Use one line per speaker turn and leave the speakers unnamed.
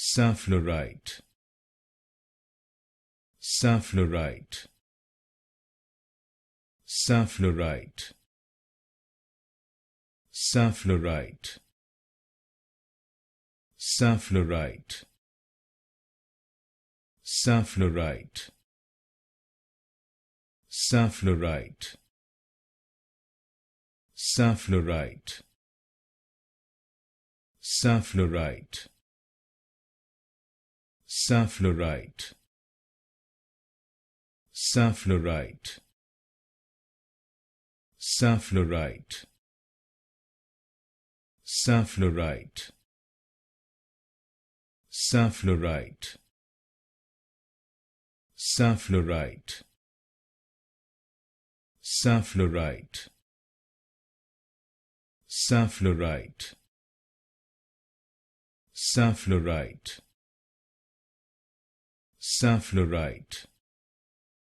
Safflorite, Safflorite, Safflorite, Safflorite, Safflorite, Safflorite, Safflorite, Safflorite, Safflorite, Safflorite, Safflorite, Safflorite, Safflorite, Safflorite, Safflorite, Safflorite, Safflorite, Safflorite, Safflorite,